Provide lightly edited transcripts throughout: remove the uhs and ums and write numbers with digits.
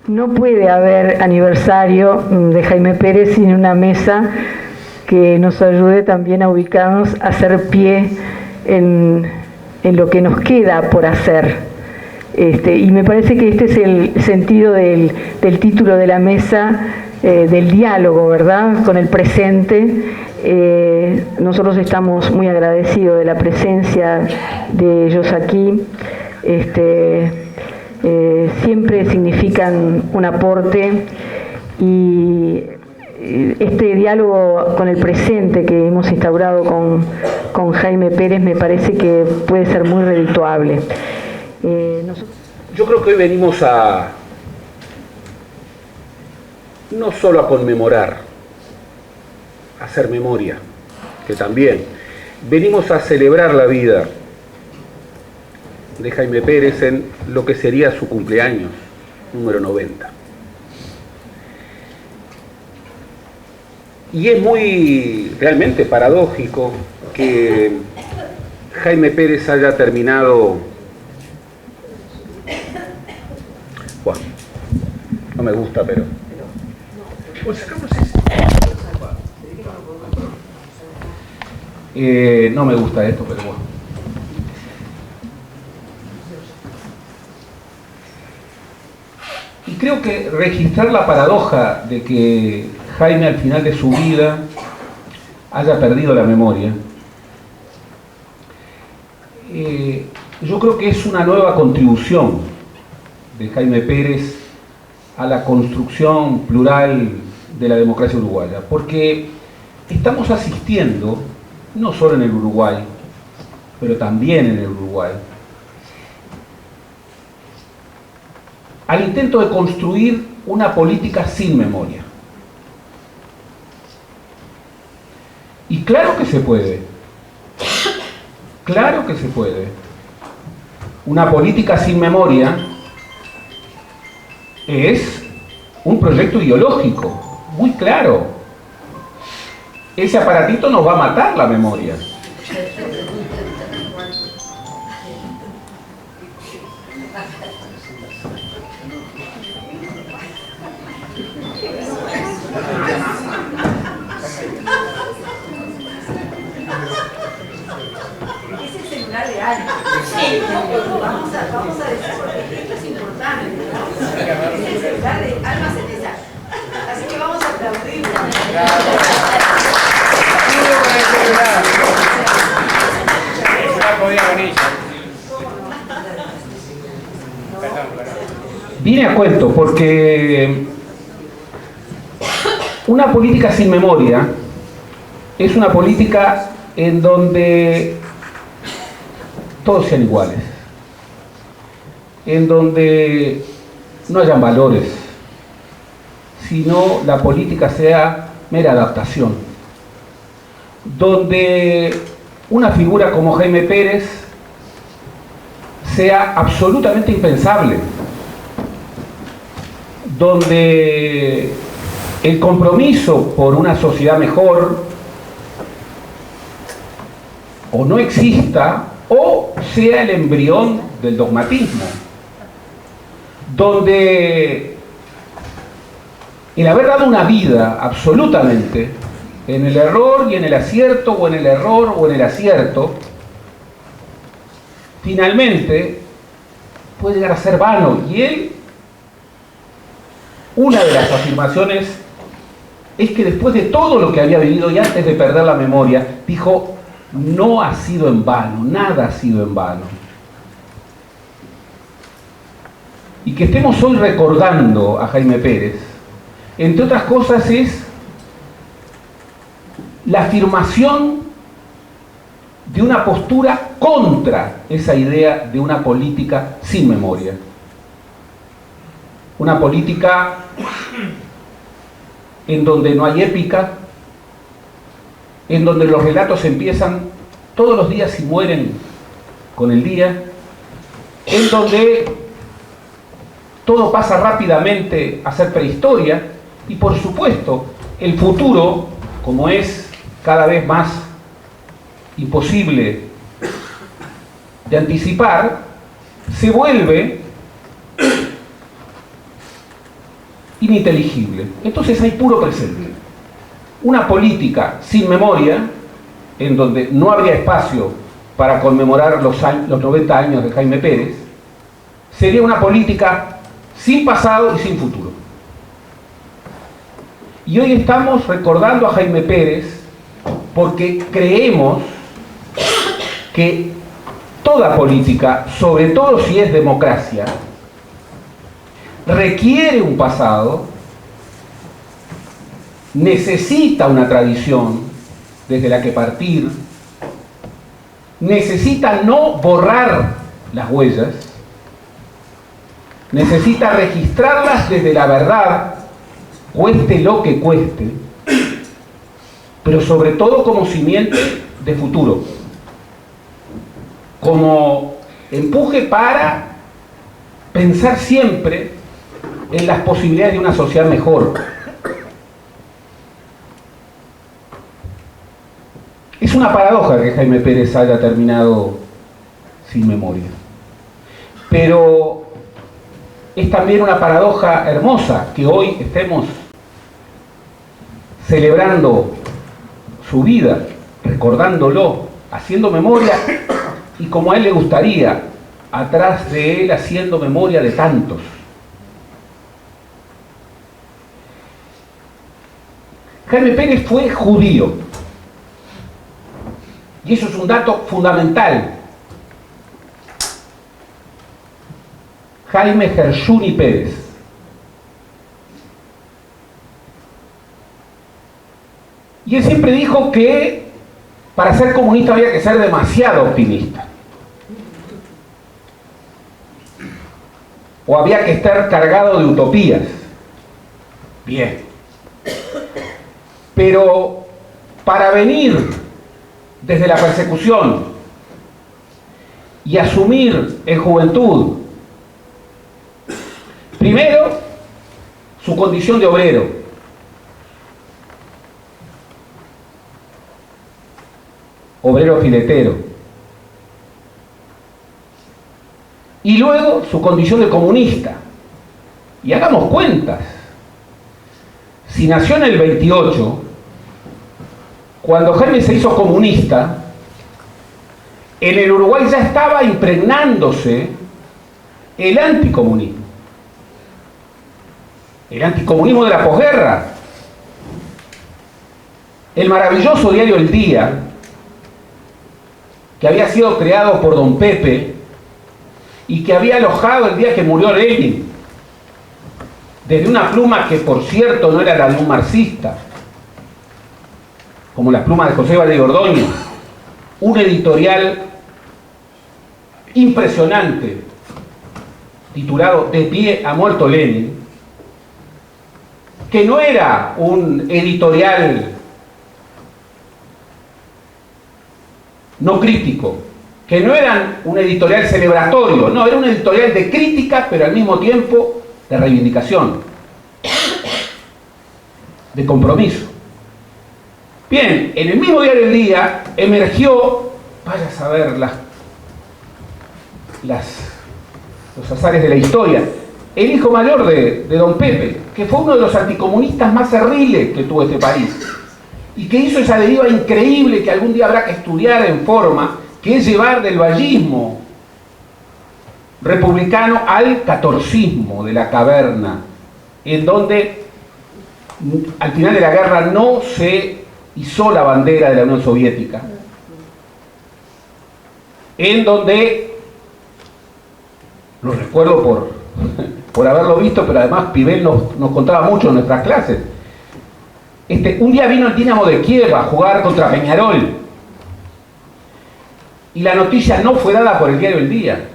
No puede haber aniversario de Jaime Pérez sin una mesa que nos ayude también a ubicarnos, a hacer pie en lo que nos queda por hacer. Y me parece que este es el sentido del título de la mesa, del diálogo, ¿verdad?, con el presente. Nosotros estamos muy agradecidos de la presencia de ellos aquí. Siempre significan un aporte, y este diálogo con el presente que hemos instaurado con Jaime Pérez me parece que puede ser muy redituable. Yo creo que hoy venimos no solo a conmemorar, a hacer memoria, que también venimos a celebrar la vida de Jaime Pérez en lo que sería su cumpleaños número 90. Y es muy realmente paradójico que Jaime Pérez haya terminado, bueno, no me gusta, pero pues sacamos ese. No me gusta esto, pero bueno. Y creo que registrar la paradoja de que Jaime al final de su vida haya perdido la memoria, yo creo que es una nueva contribución de Jaime Pérez a la construcción plural de la democracia uruguaya, porque estamos asistiendo, no solo en el Uruguay, pero también en el Uruguay, al intento de construir una política sin memoria. Y claro que se puede. Claro que se puede. Una política sin memoria es un proyecto ideológico, muy claro. Ese aparatito nos va a matar la memoria. Es el celular de Alma. Sí, vamos a decir, porque esto es importante, ¿no? Es el celular de Alma Ceneza. Así que vamos a aplaudir. Viene a cuento porque una política sin memoria es una política en donde todos sean iguales, en donde no hayan valores, sino la política sea mera adaptación, donde una figura como Jaime Pérez sea absolutamente impensable, donde el compromiso por una sociedad mejor o no exista o sea el embrión del dogmatismo, donde el haber dado una vida absolutamente en el error y en el acierto, o en el error o en el acierto, finalmente puede llegar a ser vano. Y él, una de las afirmaciones es que después de todo lo que había vivido y antes de perder la memoria, dijo: no ha sido en vano, nada ha sido en vano. Y que estemos hoy recordando a Jaime Pérez, entre otras cosas, es la afirmación de una postura contra esa idea de una política sin memoria. Una política en donde no hay épica, en donde los relatos empiezan todos los días y mueren con el día, en donde todo pasa rápidamente a ser prehistoria, y por supuesto el futuro, como es cada vez más imposible de anticipar, se vuelve ininteligible. Entonces hay puro presente. Una política sin memoria, en donde no habría espacio para conmemorar los 90 años de Jaime Pérez, sería una política sin pasado y sin futuro. Y hoy estamos recordando a Jaime Pérez porque creemos que toda política, sobre todo si es democracia, requiere un pasado, necesita una tradición desde la que partir, necesita no borrar las huellas, necesita registrarlas desde la verdad, cueste lo que cueste, pero sobre todo como simiente de futuro, como empuje para pensar siempre en las posibilidades de una sociedad mejor. Es una paradoja que Jaime Pérez haya terminado sin memoria, pero es también una paradoja hermosa que hoy estemos celebrando su vida, recordándolo, haciendo memoria, y como a él le gustaría, atrás de él haciendo memoria de tantos. Jaime Pérez fue judío, y eso es un dato fundamental. Jaime Gershuni Pérez. Y él siempre dijo que para ser comunista había que ser demasiado optimista. O había que estar cargado de utopías. Bien. Pero para venir desde la persecución y asumir en juventud, primero, su condición de obrero, obrero filetero, y luego su condición de comunista. Y hagamos cuentas, si nació en el 28, cuando Jaime se hizo comunista, en el Uruguay ya estaba impregnándose el anticomunismo. El anticomunismo de la posguerra. El maravilloso diario El Día, que había sido creado por don Pepe y que había alojado el día que murió Lenin, desde una pluma que por cierto no era la de un marxista, como la pluma de José Valle Ordóñez, un editorial impresionante titulado De pie ha muerto Lenin, que no era un editorial no crítico, que no era un editorial celebratorio, no, era un editorial de crítica, pero al mismo tiempo de reivindicación, de compromiso. Bien, en el mismo diario El Día emergió, vaya a saber los azares de la historia, el hijo mayor de don Pepe, que fue uno de los anticomunistas más cerriles que tuvo este país, y que hizo esa deriva increíble que algún día habrá que estudiar en forma, que es llevar del vallismo republicano al catorcismo de la caverna, en donde al final de la guerra no se izó la bandera de la Unión Soviética, en donde, lo recuerdo por haberlo visto, pero además Pibel nos contaba mucho en nuestras clases, un día vino el Dinamo de Kiev a jugar contra Peñarol, y la noticia no fue dada por el diario El Día,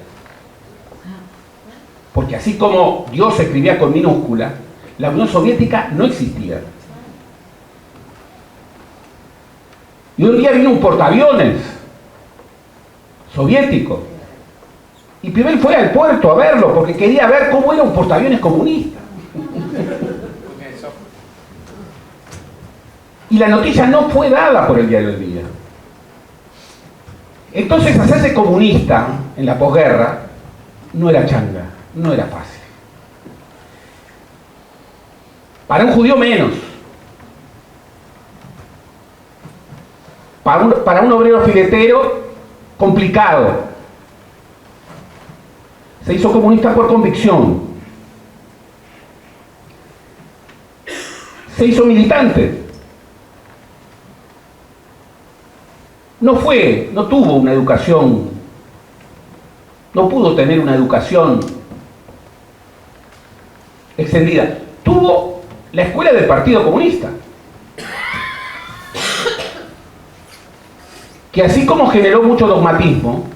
porque así como Dios escribía con minúscula, la Unión Soviética no existía. Y un día vino un portaaviones soviético, y Pibel fue al puerto a verlo, porque quería ver cómo era un portaaviones comunista. Y la noticia no fue dada por el diario El Día. Entonces, hacerse comunista en la posguerra no era changa, no era fácil. Para un judío menos. Para un obrero filetero, complicado. Se hizo comunista por convicción. Se hizo militante. No tuvo una educación, no pudo tener una educación extendida. Tuvo la escuela del Partido Comunista, que así como generó mucho dogmatismo,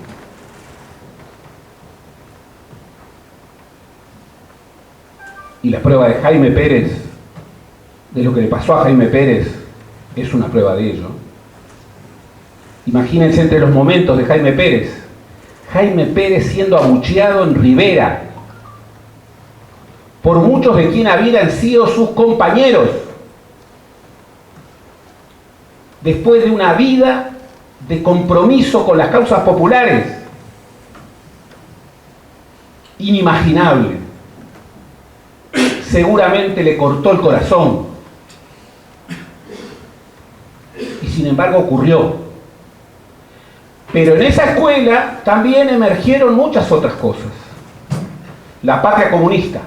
y la prueba de Jaime Pérez, de lo que le pasó a Jaime Pérez, es una prueba de ello. Imagínense entre los momentos de Jaime Pérez siendo abucheado en Rivera, por muchos de quienes habían sido sus compañeros, después de una vida de compromiso con las causas populares, inimaginable. Seguramente le cortó el corazón, y sin embargo ocurrió. Pero en esa escuela también emergieron muchas otras cosas. La patria comunista.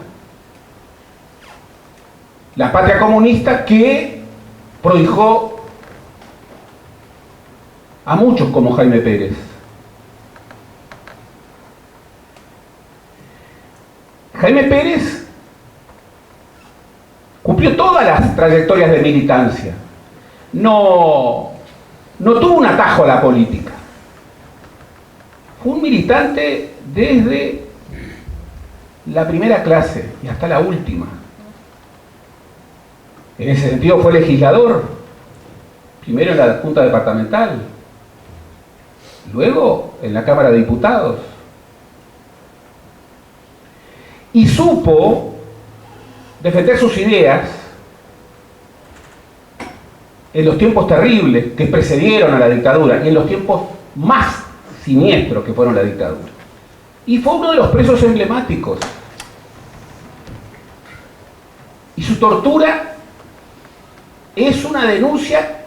La patria comunista que prohijó a muchos como Jaime Pérez. Jaime Pérez cumplió todas las trayectorias de militancia. No tuvo un atajo a la política. Fue un militante desde la primera clase y hasta la última. En ese sentido fue legislador, primero en la Junta Departamental, luego en la Cámara de Diputados. Y supo defender sus ideas en los tiempos terribles que precedieron a la dictadura y en los tiempos más siniestros que fueron la dictadura. Y fue uno de los presos emblemáticos. Y su tortura es una denuncia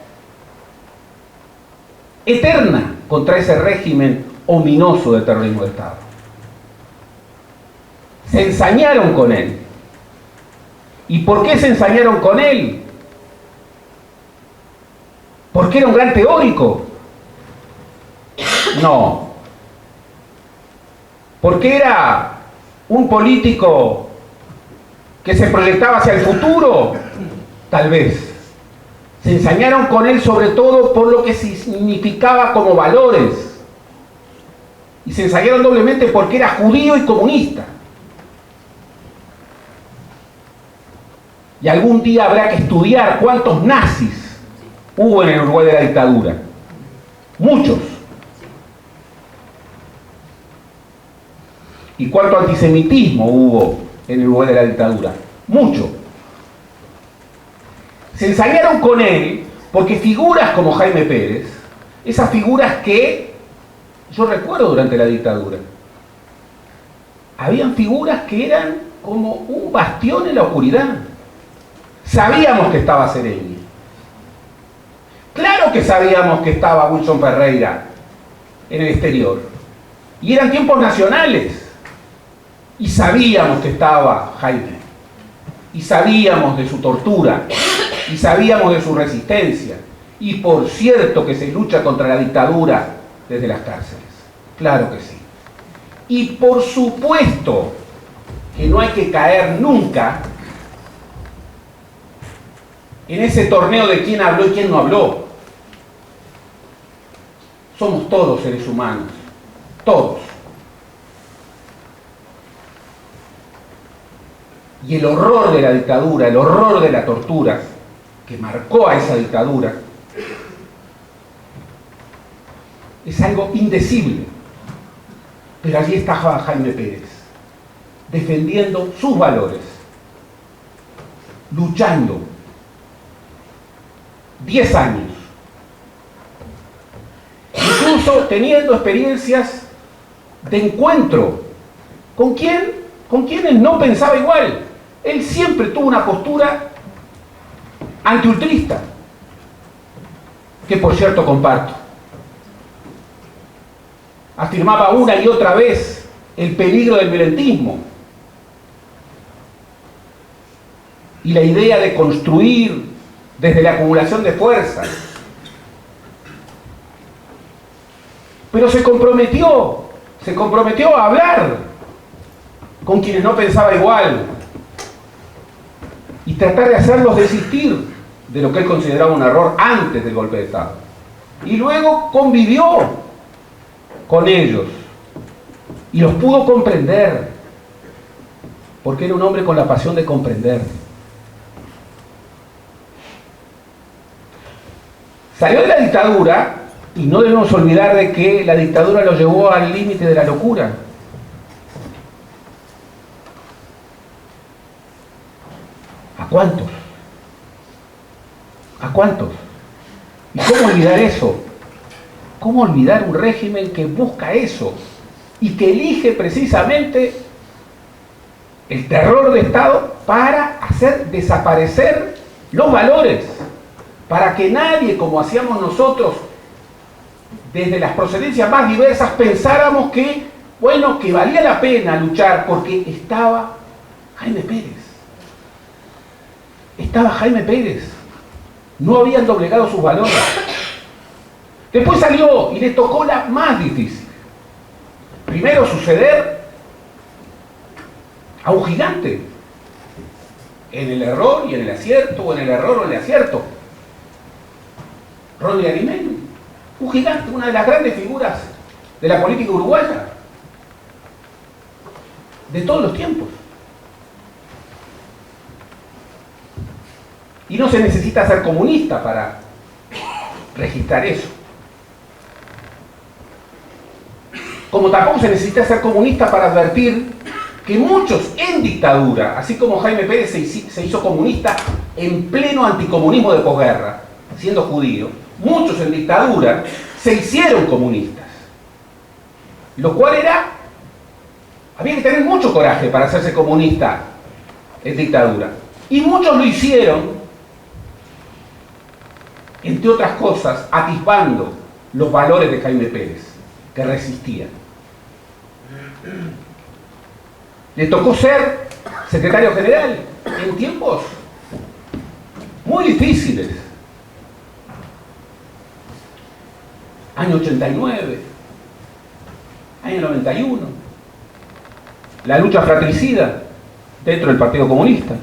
eterna contra ese régimen ominoso de terrorismo de Estado. Se ensañaron con él. ¿Y por qué se ensañaron con él? ¿Porque era un gran teórico? No. ¿Porque era un político que se proyectaba hacia el futuro? Tal vez. Se ensañaron con él sobre todo por lo que significaba como valores. Y se ensañaron doblemente porque era judío y comunista. Y algún día habrá que estudiar cuántos nazis hubo en el Uruguay de la dictadura. Muchos. ¿Y cuánto antisemitismo hubo en el Uruguay de la dictadura? Mucho. Se ensañaron con él porque figuras como Jaime Pérez, esas figuras que yo recuerdo durante la dictadura, habían figuras que eran como un bastión en la oscuridad. Sabíamos que estaba Sereni. Claro que sabíamos que estaba Wilson Ferreira en el exterior. Y eran tiempos nacionales. Y sabíamos que estaba Jaime. Y sabíamos de su tortura. Y sabíamos de su resistencia. Y por cierto que se lucha contra la dictadura desde las cárceles. Claro que sí. Y por supuesto que no hay que caer nunca en ese torneo de quién habló y quién no habló. Somos todos seres humanos. Todos. Y el horror de la dictadura, el horror de la tortura que marcó a esa dictadura es algo indecible. Pero allí estaba Jaime Pérez, defendiendo sus valores, luchando 10 años, incluso teniendo experiencias de encuentro con quienes no pensaba igual. Él siempre tuvo una postura antiultrista, que por cierto comparto. Afirmaba una y otra vez el peligro del violentismo y la idea de construir desde la acumulación de fuerzas. Pero se comprometió a hablar con quienes no pensaba igual y tratar de hacerlos desistir de lo que él consideraba un error antes del golpe de Estado. Y luego convivió con ellos y los pudo comprender, porque era un hombre con la pasión de comprender. Salió de la dictadura y no debemos olvidar de que la dictadura lo llevó al límite de la locura. ¿A cuántos? ¿A cuántos? ¿Y cómo olvidar eso? ¿Cómo olvidar un régimen que busca eso y que elige precisamente el terror de Estado para hacer desaparecer los valores? Para que nadie, como hacíamos nosotros, desde las procedencias más diversas, pensáramos que, bueno, que valía la pena luchar porque estaba Jaime Pérez. Estaba Jaime Pérez. No habían doblegado sus valores. Después salió y le tocó la más difícil. Primero suceder a un gigante. En el error y en el acierto, o en el error o en el acierto. Rodri Arimeño, un gigante, una de las grandes figuras de la política uruguaya de todos los tiempos. Y no se necesita ser comunista para registrar eso. Como tampoco se necesita ser comunista para advertir que muchos en dictadura, así como Jaime Pérez se hizo comunista en pleno anticomunismo de posguerra, siendo judío, muchos en dictadura se hicieron comunistas. Lo cual había que tener mucho coraje para hacerse comunista en dictadura. Y muchos lo hicieron, entre otras cosas, atisbando los valores de Jaime Pérez, que resistían. Le tocó ser secretario general en tiempos muy difíciles. Año 89, año 91, la lucha fratricida dentro del Partido Comunista.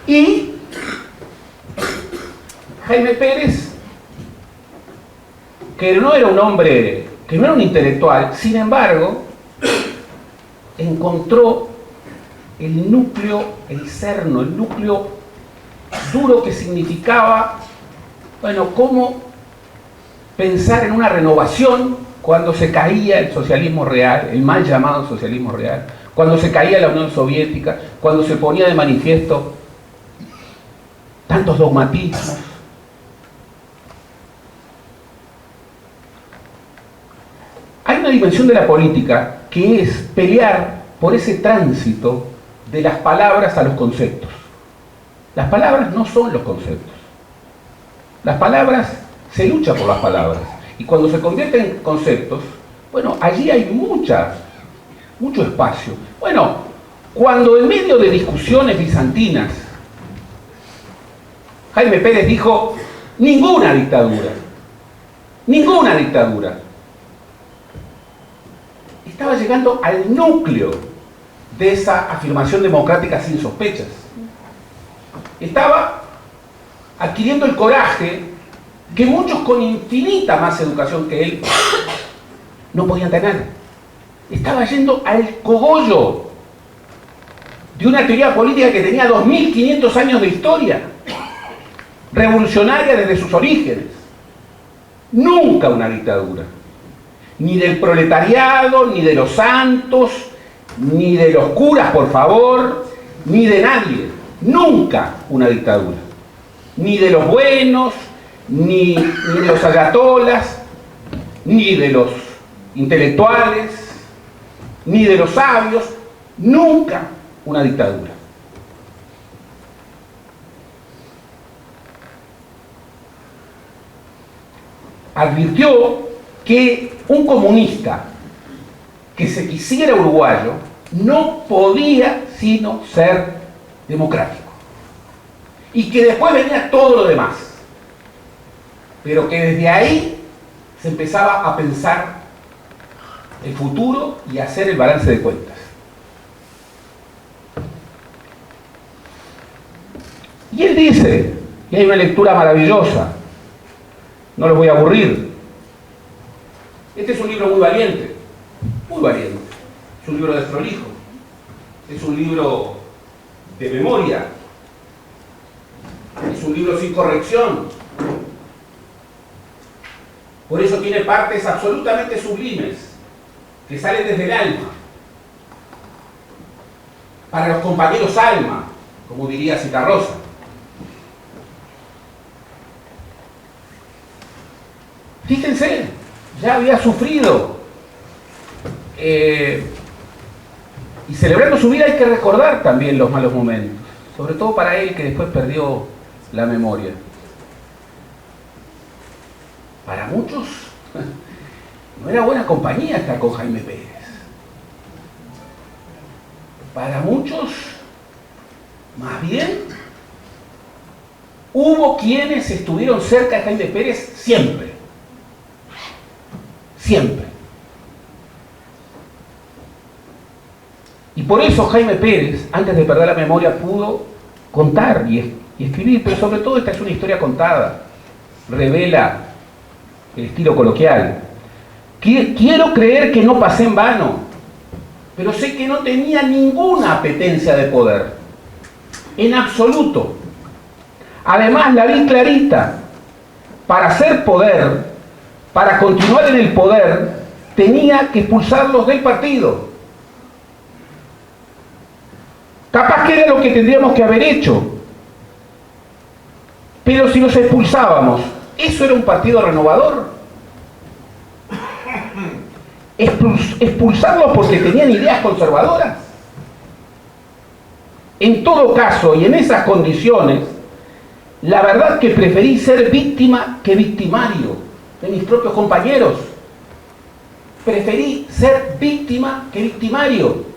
Y Jaime Pérez, que no era un hombre, que no era un intelectual, sin embargo, encontró el núcleo, el cerno, el núcleo duro que significaba, bueno, cómo pensar en una renovación cuando se caía el socialismo real, el mal llamado socialismo real, cuando se caía la Unión Soviética, cuando se ponía de manifiesto tantos dogmatismos. Hay una dimensión de la política que es pelear por ese tránsito de las palabras a los conceptos. Las palabras no son los conceptos. Las palabras, se lucha por las palabras. Y cuando se convierten en conceptos, bueno, allí hay mucho espacio. Bueno, cuando en medio de discusiones bizantinas, Jaime Pérez dijo, ninguna dictadura, estaba llegando al núcleo de esa afirmación democrática sin sospechas. Estaba adquiriendo el coraje que muchos con infinita más educación que él no podían tener. Estaba yendo al cogollo de una teoría política que tenía 2500 años de historia, revolucionaria desde sus orígenes. Nunca una dictadura, ni del proletariado, ni de los santos, ni de los curas, por favor, ni de nadie. Nunca una dictadura, ni de los buenos, ni de los ayatolas, ni de los intelectuales, ni de los sabios. Nunca una dictadura. advirtió que un comunista que se quisiera uruguayo no podía sino ser democrático. Y que después venía todo lo demás. Pero que desde ahí se empezaba a pensar el futuro y a hacer el balance de cuentas. Y él dice, y hay una lectura maravillosa, no los voy a aburrir. Este es un libro muy valiente, es un libro desprolijo, es un libro de memoria, es un libro sin corrección. Por eso tiene partes absolutamente sublimes, que salen desde el alma. Para los compañeros alma, como diría Citarrosa. Fíjense, ya había sufrido. Y celebrando su vida hay que recordar también los malos momentos. Sobre todo para él, que después perdió la memoria. Para muchos no era buena compañía estar con Jaime Pérez. Para muchos, más bien, hubo quienes estuvieron cerca de Jaime Pérez siempre. Siempre. Y por eso Jaime Pérez, antes de perder la memoria, pudo contar y escribir, pero sobre todo esta es una historia contada. Revela el estilo coloquial. Quiero creer que no pasé en vano, pero sé que no tenía ninguna apetencia de poder, en absoluto. Además la vi clarita. Para hacer poder, para continuar en el poder, tenía que expulsarlos del partido. Capaz que era lo que tendríamos que haber hecho, pero si los expulsábamos, ¿eso era un partido renovador? ¿Expulsarlos porque tenían ideas conservadoras? En todo caso, y en esas condiciones, la verdad que preferí ser víctima que victimario de mis propios compañeros. Preferí ser víctima que victimario.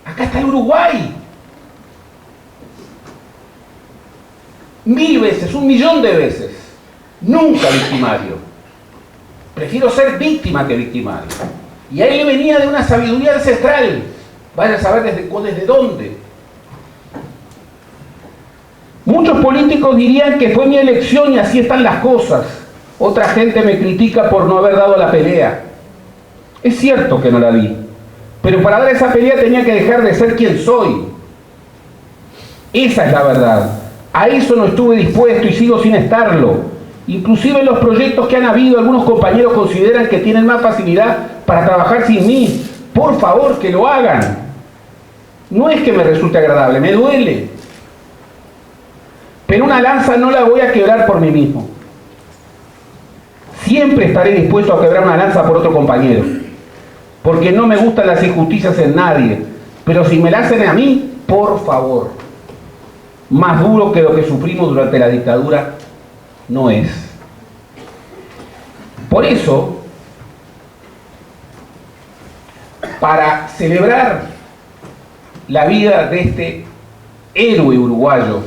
Acá está el Uruguay. 1000 veces, 1.000.000 de veces. Nunca victimario. Prefiero ser víctima que victimario. Y ahí le venía de una sabiduría ancestral. Vaya a saber desde dónde. Muchos políticos dirían que fue mi elección y así están las cosas. Otra gente me critica por no haber dado la pelea. Es cierto que no la di. Pero para dar esa pelea tenía que dejar de ser quien soy. Esa es la verdad. A eso no estuve dispuesto y sigo sin estarlo. Inclusive en los proyectos que han habido, algunos compañeros consideran que tienen más facilidad para trabajar sin mí. Por favor, que lo hagan. No es que me resulte agradable, me duele. Pero una lanza no la voy a quebrar por mí mismo. Siempre estaré dispuesto a quebrar una lanza por otro compañero. Porque no me gustan las injusticias en nadie. Pero si me la hacen a mí, por favor. Más duro que lo que sufrimos durante la dictadura no es. Por eso, para celebrar la vida de este héroe uruguayo,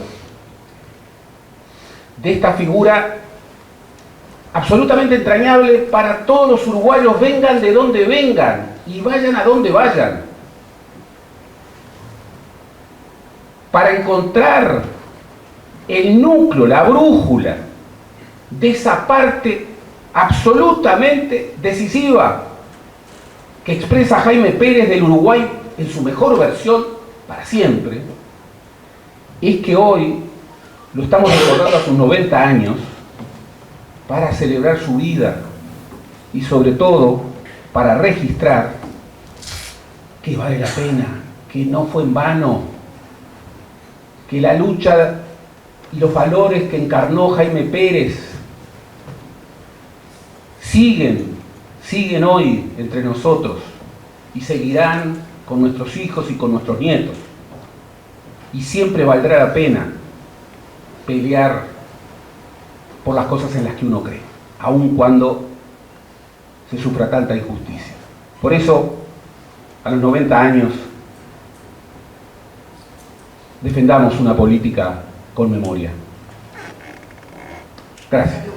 de esta figura absolutamente entrañable para todos los uruguayos, vengan de donde vengan y vayan a donde vayan, para encontrar el núcleo, la brújula de esa parte absolutamente decisiva que expresa Jaime Pérez del Uruguay en su mejor versión para siempre, es que hoy lo estamos recordando a sus 90 años para celebrar su vida y sobre todo para registrar que vale la pena, que no fue en vano, que la lucha y los valores que encarnó Jaime Pérez siguen hoy entre nosotros y seguirán con nuestros hijos y con nuestros nietos. Y siempre valdrá la pena pelear por las cosas en las que uno cree, aun cuando se sufra tanta injusticia. Por eso, a los 90 años, defendamos una política con memoria. Gracias.